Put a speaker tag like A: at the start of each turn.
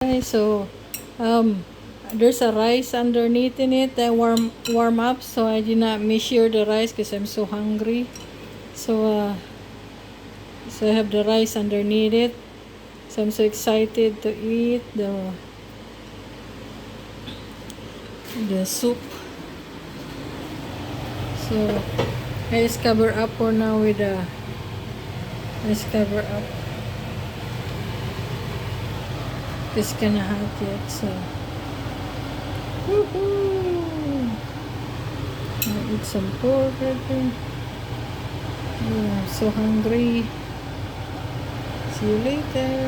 A: guys. So there's a rice underneath in it that warm up, so I did not measure the rice because I'm so hungry. So so I have the rice underneath it, so I'm so excited to eat the soup. So I just cover up for now with a let's cover up. It's kinda hot yet, so woohoo! I'll eat some pork right there. Yeah, I'm so hungry. See you later.